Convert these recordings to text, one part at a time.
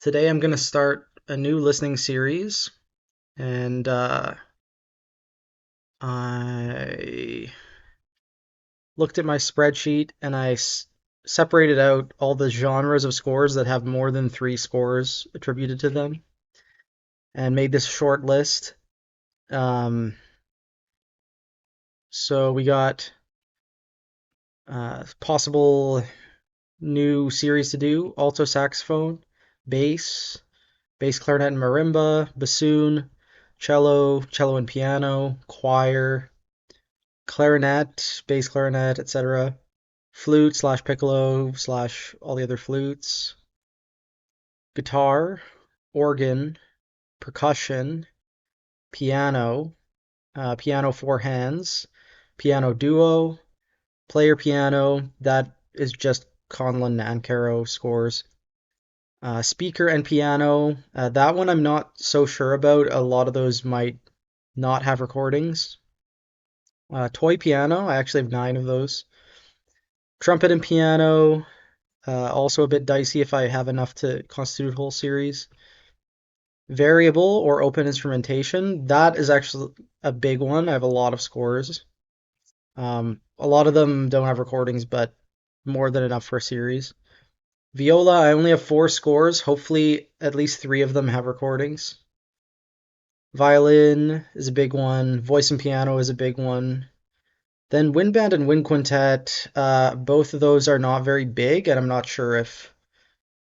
Today I'm going to start a new listening series, and I looked at my spreadsheet and separated out all the genres of scores that have more than three scores attributed to them and made this short list. Um, so we got possible new series to do: alto saxophone, bass clarinet and marimba, bassoon, cello and piano, choir, clarinet, bass clarinet, etc., flute slash piccolo slash all the other flutes, guitar, organ, percussion, piano, piano four hands, piano duo, player piano, that is just Conlon Nancaro scores. Speaker and piano, that one I'm not so sure about. A lot of those might not have recordings. Toy piano, I actually have 9 of those. Trumpet and piano, also a bit dicey if I have enough to constitute a whole series. Variable or open instrumentation, that is actually a big one. I have a lot of scores. A lot of them don't have recordings, but more than enough for a series. Viola, I only have 4 scores. Hopefully, at least 3 of them have recordings. Violin is a big one. Voice and piano is a big one. Then wind band and wind quintet, both of those are not very big, and I'm not sure if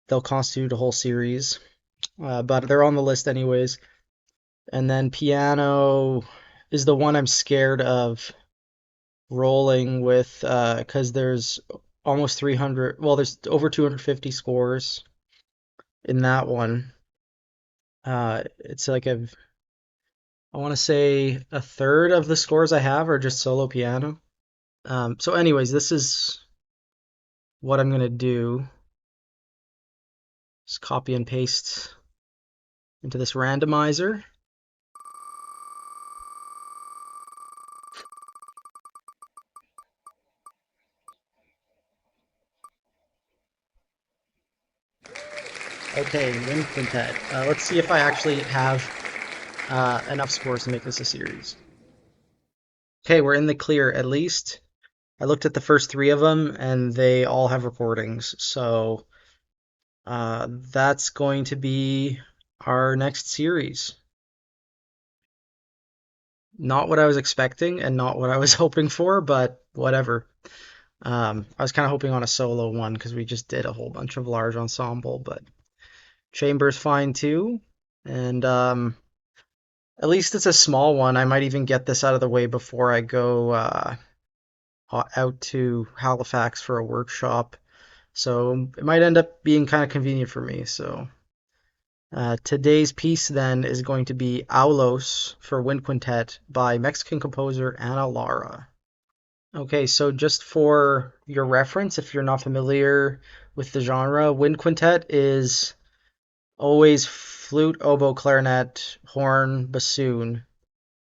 they'll constitute a whole series, but they're on the list anyways. And then piano is the one I'm scared of rolling with, because there's almost 300, well, there's over 250 scores in that one. It's like I want to say a third of the scores I have are just solo piano. So anyways, this is what I'm going to do. Just copy and paste into this randomizer. Okay, wind quintet. Let's see if I actually have enough scores to make this a series. Okay, we're in the clear at least. I looked at the first 3 of them and they all have recordings. So that's going to be our next series. Not what I was expecting and not what I was hoping for, but whatever. I was kind of hoping on a solo one because we just did a whole bunch of large ensemble, but chamber's fine too. And at least it's a small one. I might even get this out of the way before I go out to Halifax for a workshop. So it might end up being kind of convenient for me. So today's piece then is going to be Aulós for Wind Quintet by Mexican composer Lara. Okay, so just for your reference, if you're not familiar with the genre, Wind Quintet is always flute, oboe, clarinet, horn, bassoon,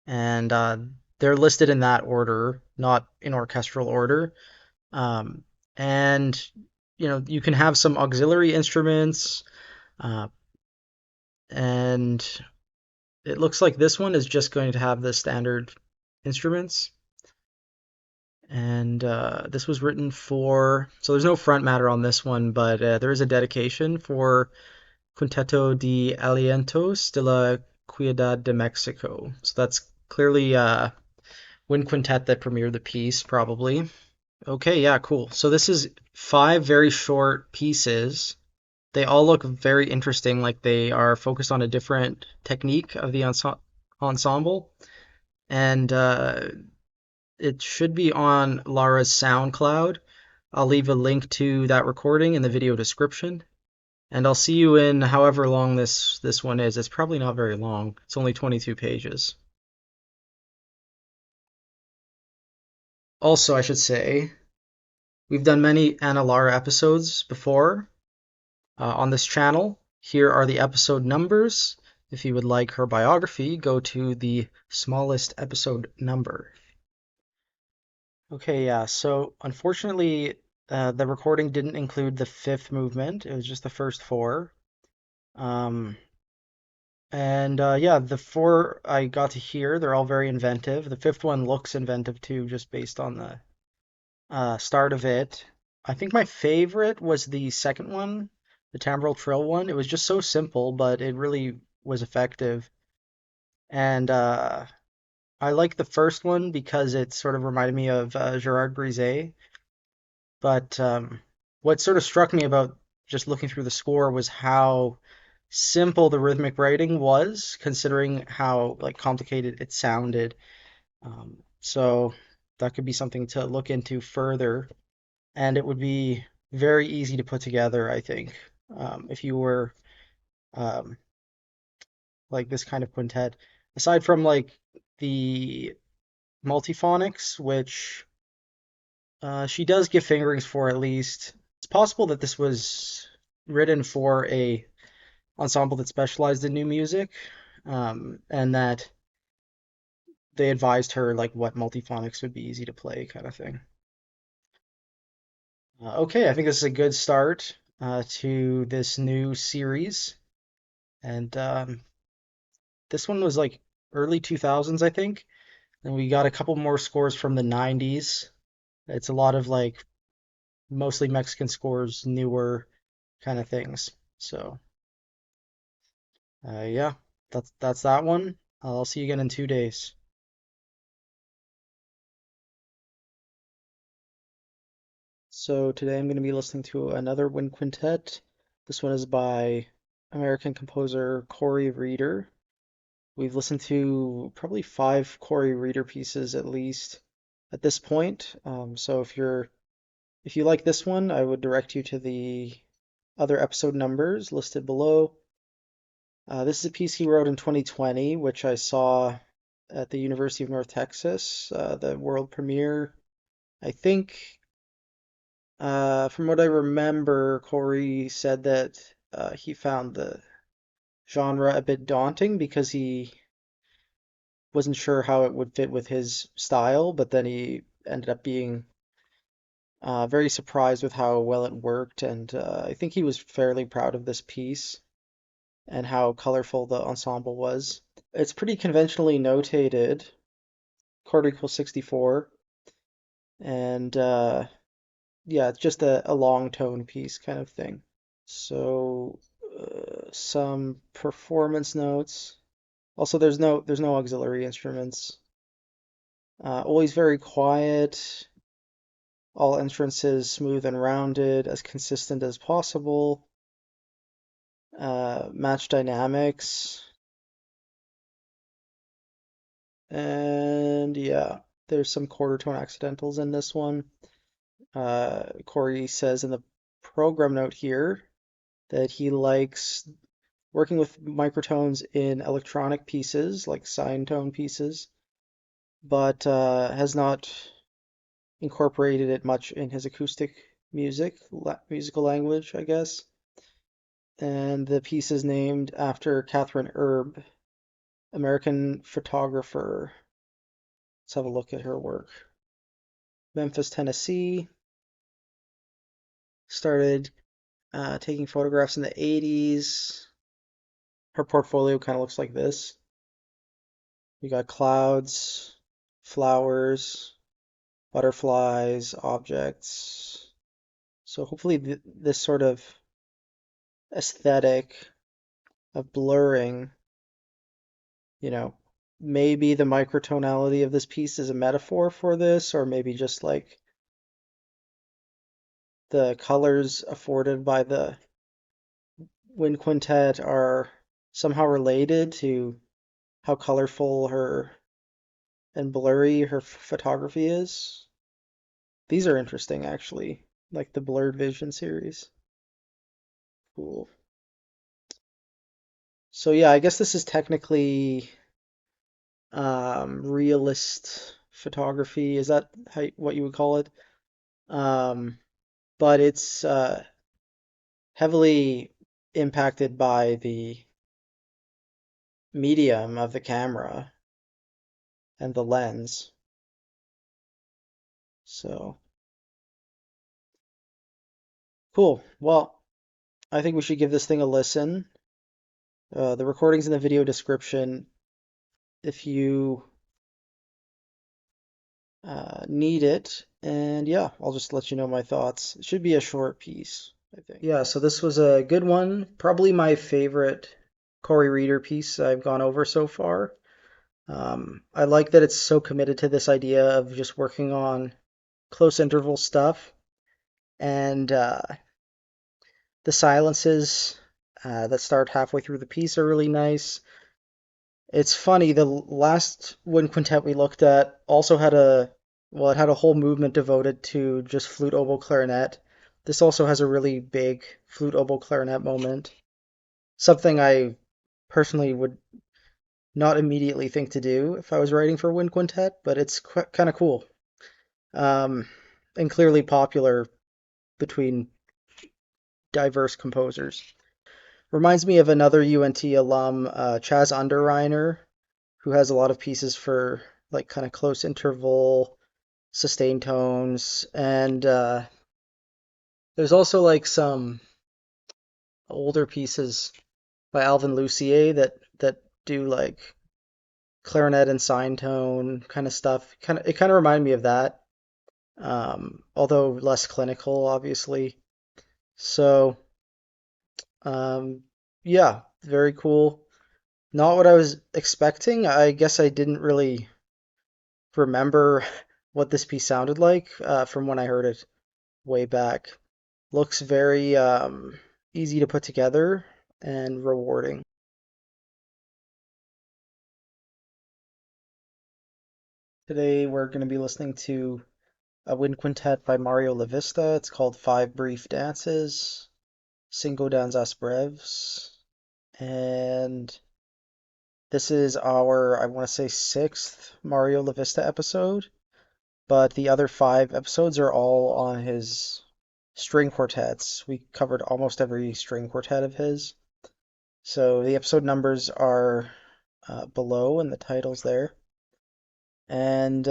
and they're listed in that order, not in orchestral order. Um, and you can have some auxiliary instruments, uh, and it looks like this one is just going to have the standard instruments. And this was written for, so there's no front matter on this one, but there is a dedication for Quinteto de Alientos de la Ciudad de Mexico. So that's clearly Wind Quintet that premiered the piece, probably. Okay, yeah, cool. So this is 5 very short pieces. They all look very interesting, like they are focused on a different technique of the ensemble. And it should be on Lara's SoundCloud. I'll leave a link to that recording in the video description. And I'll see you in however long this one is. It's probably not very long. It's only 22 pages. Also, I should say, we've done many Anna Lara episodes before on this channel. Here are the episode numbers. If you would like her biography, go to the smallest episode number. Okay, yeah, so unfortunately, the recording didn't include the 5th movement. It was just the first 4. Um, and yeah, the four I got to hear, they're all very inventive. The fifth one looks inventive too, just based on the start of it. I think my favorite was the second one, the Tambral Trill one. It was just so simple, but it really was effective. And I like the first one because it sort of reminded me of Gerard Brisé. But what sort of struck me about just looking through the score was how simple the rhythmic writing was, considering how like complicated it sounded. So that could be something to look into further, and it would be very easy to put together, I think, if you were um, like this kind of quintet. Aside from like the multiphonics, which she does give fingerings for at least. It's possible that this was written for a ensemble that specialized in new music, and that they advised her like what multiphonics would be easy to play, kind of thing. Okay, I think this is a good start to this new series, and this one was like early 2000s, I think, and we got a couple more scores from the 90s. It's a lot of like mostly Mexican scores, newer kind of things. So, yeah, that's that one. I'll see you again in 2 days. So today I'm going to be listening to another wind quintet. This one is by American composer Kory Reeder. We've listened to probably five Kory Reeder pieces at least at this point. So if you like this one, I would direct you to the other episode numbers listed below. This is a piece he wrote in 2020, which I saw at the University of North Texas, the world premiere. I think, from what I remember, Corey said that he found the genre a bit daunting because he wasn't sure how it would fit with his style, but then he ended up being very surprised with how well it worked, and I think he was fairly proud of this piece and how colorful the ensemble was. It's pretty conventionally notated, chord equals 64, and yeah, it's just a long tone piece kind of thing. So some performance notes. Also, there's no auxiliary instruments. Always very quiet. All entrances smooth and rounded, as consistent as possible. Match dynamics. And yeah, there's some quarter tone accidentals in this one. Corey says in the program note here that he likes working with microtones in electronic pieces, like sine tone pieces, but has not incorporated it much in his acoustic musical language, I guess. And the piece is named after Catherine Erb, American photographer. Let's have a look at her work. Memphis, Tennessee. Started taking photographs in the 80s. Her portfolio kind of looks like this. You got clouds, flowers, butterflies, objects. So hopefully this sort of aesthetic of blurring, you know, maybe the microtonality of this piece is a metaphor for this, or maybe just like the colors afforded by the wind quintet are somehow related to how colorful her and blurry her photography is. These are interesting, actually, like the Blurred Vision series. Cool. So yeah, I guess this is technically realist photography. Is that what you would call it? Um, but it's heavily impacted by the medium of the camera and the lens. So cool. Well, I think we should give this thing a listen. The recording's in the video description if you need it. And yeah, I'll just let you know my thoughts. It should be a short piece, I think. Yeah, so this was a good one. Probably my favorite Kory Reader piece I've gone over so far. I like that it's so committed to this idea of just working on close interval stuff, and the silences that start halfway through the piece are really nice. It's funny, the last wind quintet we looked at also had well, it had a whole movement devoted to just flute, oboe, clarinet. This also has a really big flute, oboe, clarinet moment. Something I personally would not immediately think to do if I was writing for wind quintet, but it's kind of cool. Um, and clearly popular between diverse composers. Reminds me of another UNT alum, Chaz Underreiner, who has a lot of pieces for like kind of close interval, sustained tones, and there's also like some older pieces by Alvin Lucier that do like clarinet and sine tone kind of stuff. It kind of reminded me of that, although less clinical, obviously. So yeah, very cool. Not what I was expecting. I guess I didn't really remember what this piece sounded like from when I heard it way back. Looks very easy to put together and rewarding. Today we're going to be listening to a wind quintet by Mario Lavista. It's called Five Brief Dances, Cinco, Danzas, Breves. And this is our, I want to say, sixth Mario Lavista episode. But the other five episodes are all on his string quartets. We covered almost every string quartet of his. So the episode numbers are below and the titles there. And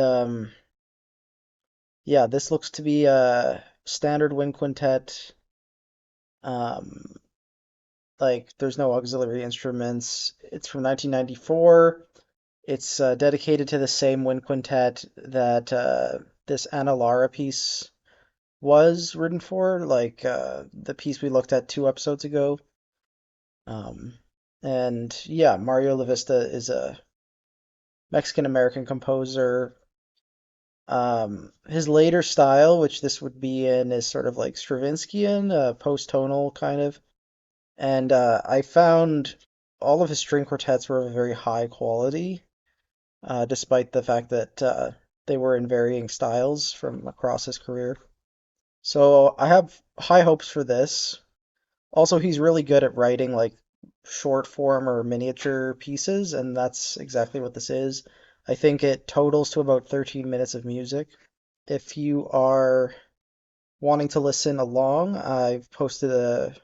yeah, this looks to be a standard wind quintet. Um, like there's no auxiliary instruments. It's from 1994. It's dedicated to the same wind quintet that this Lara piece was written for, like the piece we looked at 2 episodes ago. Um, and yeah, Mario Lavista is a Mexican American composer. His later style, which this would be in, is sort of like Stravinskyan, post-tonal kind of. And I found all of his string quartets were of a very high quality, despite the fact that they were in varying styles from across his career. So I have high hopes for this. Also, he's really good at writing like short form or miniature pieces, and that's exactly what this is. I think it totals to about 13 minutes of music. If you are wanting to listen along, I've posted a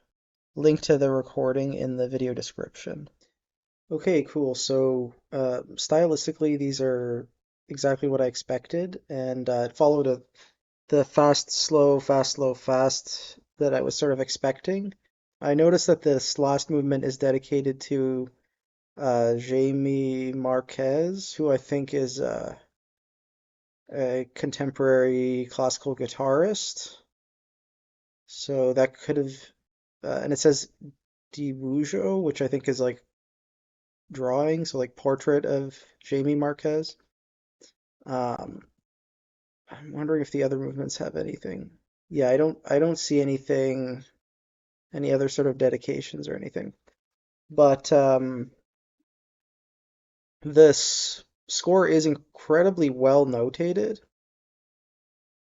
link to the recording in the video description. Okay, cool. So, stylistically, these are exactly what I expected, and it followed the fast, slow, fast, slow, fast that I was sort of expecting. I noticed that this last movement is dedicated to Jaime Marquez, who I think is a contemporary classical guitarist. So that could have, and it says Dibujo, which I think is like drawing, so like portrait of Jaime Marquez. Um, I'm wondering if the other movements have anything. Yeah, I don't see anything, any other sort of dedications or anything. But this score is incredibly well notated.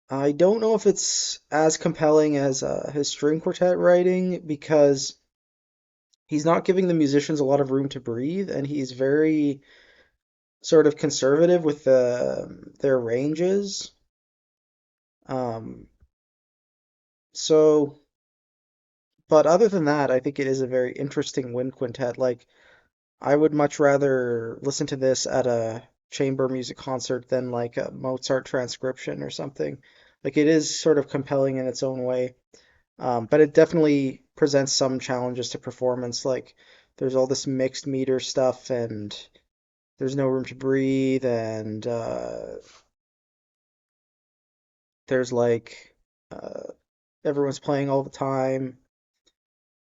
I don't know if it's as compelling as his string quartet writing because he's not giving the musicians a lot of room to breathe, and he's very sort of conservative with their ranges. Um, so, but other than that, I think it is a very interesting wind quintet. Like, I would much rather listen to this at a chamber music concert than like a Mozart transcription or something. Like, it is sort of compelling in its own way. But it definitely presents some challenges to performance. Like there's all this mixed meter stuff, and there's no room to breathe, and there's like everyone's playing all the time.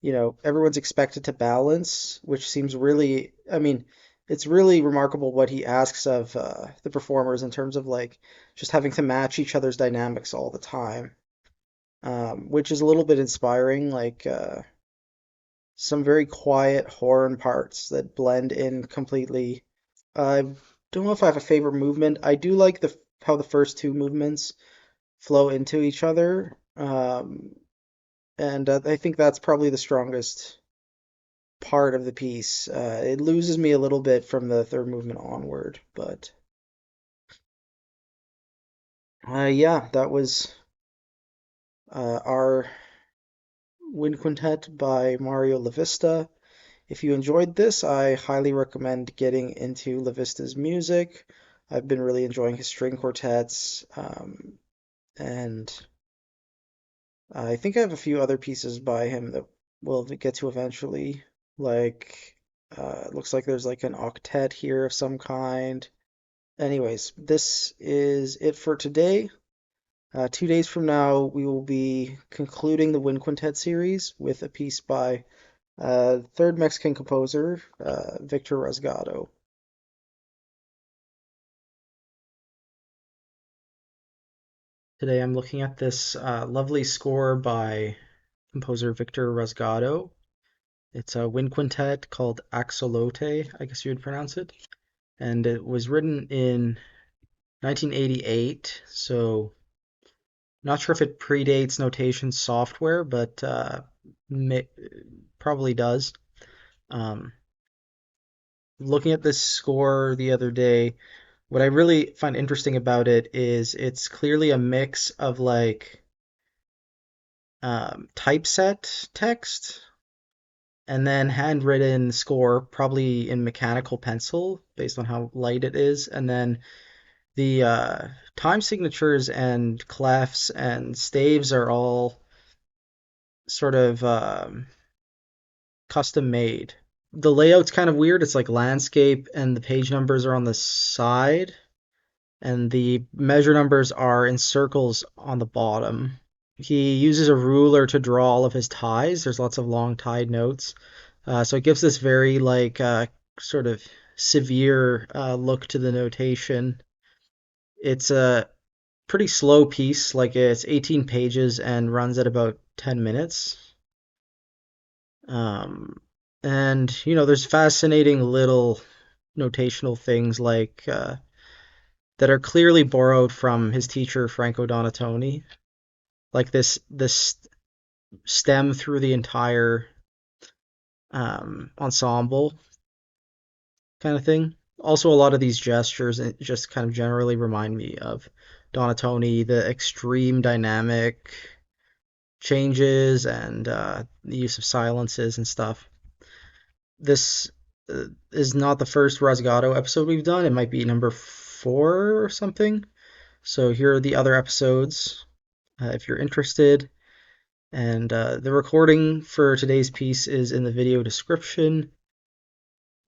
Everyone's expected to balance, which seems really, I mean, it's really remarkable what he asks of the performers in terms of like just having to match each other's dynamics all the time, which is a little bit inspiring, like some very quiet horn parts that blend in completely. I don't know if I have a favorite movement. I do like the how the first two movements flow into each other. And I think that's probably the strongest part of the piece. It loses me a little bit from the third movement onward, but yeah, that was our wind quintet by Mario Lavista. If you enjoyed this, I highly recommend getting into Lavista's music. I've been really enjoying his string quartets, and I think I have a few other pieces by him that we'll get to eventually. Like, it looks like there's like an octet here of some kind. Anyways, this is it for today. 2 days from now, we will be concluding the Wind Quintet series with a piece by third Mexican composer, Victor Rasgado. Today I'm looking at this lovely score by composer Victor Rasgado. It's a wind quintet called Axolote, I guess you would pronounce it. And it was written in 1988, so not sure if it predates notation software, but may, probably does. Um, Looking at this score the other day, what I really find interesting about it is it's clearly a mix of like typeset text and then handwritten score, probably in mechanical pencil based on how light it is, and then the time signatures and clefs and staves are all sort of custom made. The layout's kind of weird. It's like landscape, and the page numbers are on the side, and the measure numbers are in circles on the bottom. He uses a ruler to draw all of his ties. There's lots of long tied notes. So it gives this very like sort of severe look to the notation. It's a pretty slow piece, like it's 18 pages and runs at about 10 minutes. Um, and there's fascinating little notational things like that are clearly borrowed from his teacher Franco Donatoni, like this stem through the entire ensemble kind of thing. Also, a lot of these gestures just kind of generally remind me of Donatoni, the extreme dynamic changes and the use of silences and stuff. This is not the first Rasgado episode we've done. It might be number 4 or something. So here are the other episodes if you're interested. And the recording for today's piece is in the video description.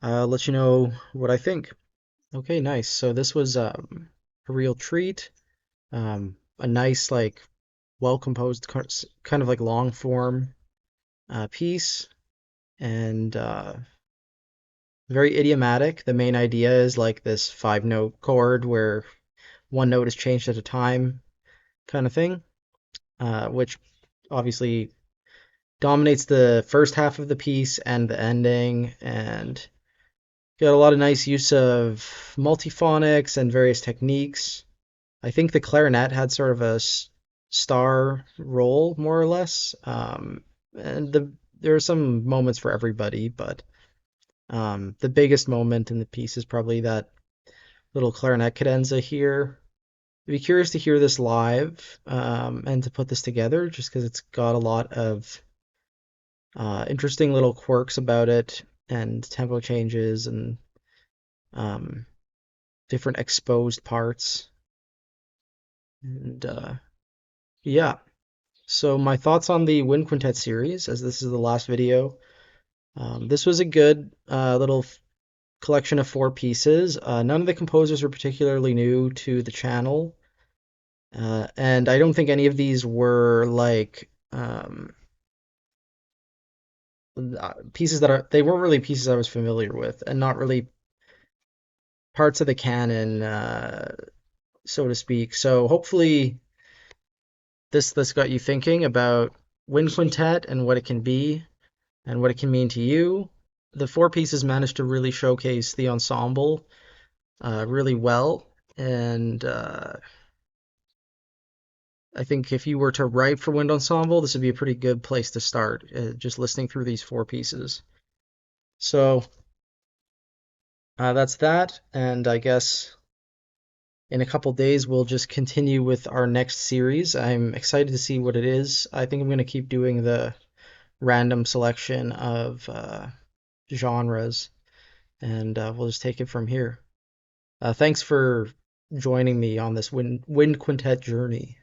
I'll let you know what I think. Okay, nice. So this was a real treat. A nice, like, well composed, kind of like long form piece, and very idiomatic. The main idea is like this 5-note chord where one note is changed at a time, kind of thing, which obviously dominates the first half of the piece and the ending, and got a lot of nice use of multiphonics and various techniques. I think the clarinet had sort of a star role, more or less. And there are some moments for everybody, but the biggest moment in the piece is probably that little clarinet cadenza here. I'd be curious to hear this live and to put this together, just because it's got a lot of interesting little quirks about it and tempo changes and um, different exposed parts. And yeah, so my thoughts on the Wind Quintet series, as this is the last video. This was a good little collection of four pieces. None of the composers are particularly new to the channel, and I don't think any of these were like pieces that are they weren't really pieces I was familiar with, and not really parts of the canon, so to speak. So hopefully this got you thinking about wind quintet and what it can be and what it can mean to you. The four pieces managed to really showcase the ensemble really well, and I think if you were to write for wind ensemble, this would be a pretty good place to start. Just listening through these four pieces. So that's that, and I guess in a couple days we'll just continue with our next series. I'm excited to see what it is. I think I'm going to keep doing the random selection of genres, and we'll just take it from here. Thanks for joining me on this wind quintet journey.